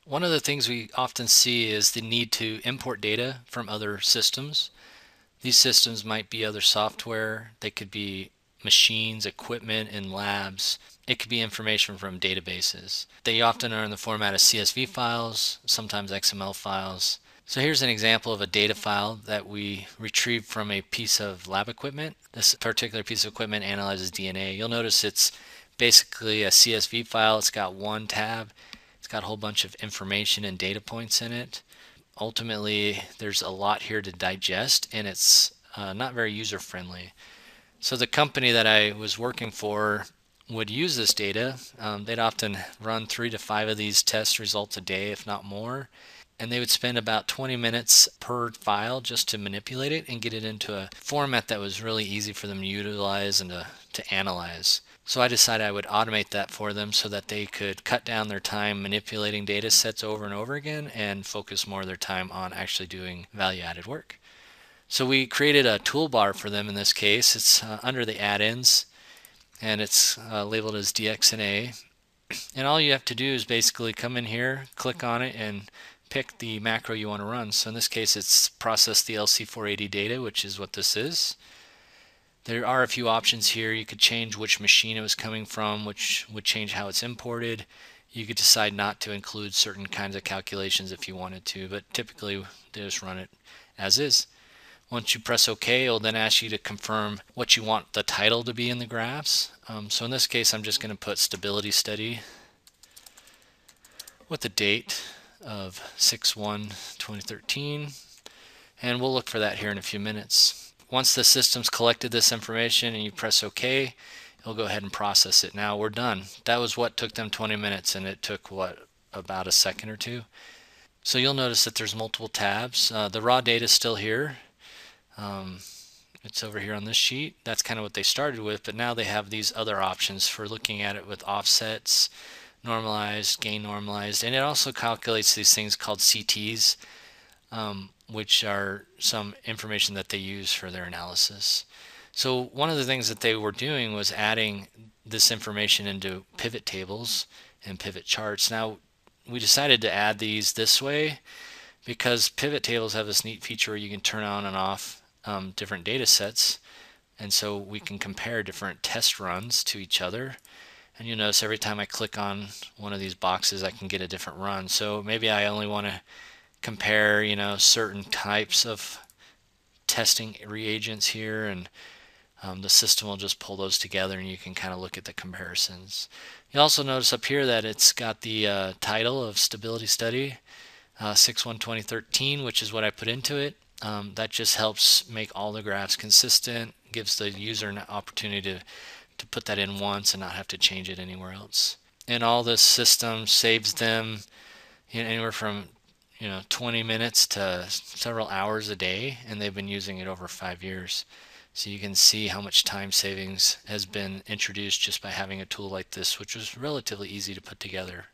One of the things we often see is the need to import data from other systems. These systems might be other software, they could be machines, equipment in labs. It could be information from databases. They often are in the format of CSV files, sometimes XML files. So here's an example of a data file that we retrieved from a piece of lab equipment. This particular piece of equipment analyzes DNA. You'll notice it's basically a CSV file. It's got one tab. It's got a whole bunch of information and data points in it. Ultimately, there's a lot here to digest, and it's not very user friendly. So the company that I was working for would use this data. They'd often run 3 to 5 of these test results a day, if not more. And they would spend about 20 minutes per file just to manipulate it and get it into a format that was really easy for them to utilize and to analyze. So I decided I would automate that for them so that they could cut down their time manipulating data sets over and over again and focus more of their time on actually doing value-added work. So we created a toolbar for them in this case. It's under the add-ins, and it's labeled as DXNA. And all you have to do is basically come in here, click on it, and pick the macro you want to run. So in this case, it's process the LC480 data, which is what this is. There are a few options here. You could change which machine it was coming from, which would change how it's imported. You could decide not to include certain kinds of calculations if you wanted to, but typically they just run it as is. Once you press OK, it'll then ask you to confirm what you want the title to be in the graphs. So in this case, I'm just going to put stability study with the date of 6/1/2013, and we'll look for that here in a few minutes. Once the system's collected this information and you press OK, it'll go ahead and process it. Now we're done. That was what took them 20 minutes, and it took about a second or two. So you'll notice that there's multiple tabs. The raw data is still here. It's over here on this sheet. That's kind of what they started with, but now they have these other options for looking at it with offsets, normalized, gain normalized, and it also calculates these things called CTs, which are some information that they use for their analysis. So one of the things that they were doing was adding this information into pivot tables and pivot charts. Now we decided to add these this way because pivot tables have this neat feature where you can turn on and off different data sets, and so we can compare different test runs to each other. And you'll notice every time I click on one of these boxes, I can get a different run. So maybe I only want to compare, certain types of testing reagents here, and the system will just pull those together, and you can kind of look at the comparisons. You'll also notice up here that it's got the title of stability study, 6/1/2013, which is what I put into it. That just helps make all the graphs consistent, gives the user an opportunity to put that in once and not have to change it anywhere else. And all this system saves them anywhere from 20 minutes to several hours a day, and they've been using it over 5 years. So you can see how much time savings has been introduced just by having a tool like this, which was relatively easy to put together.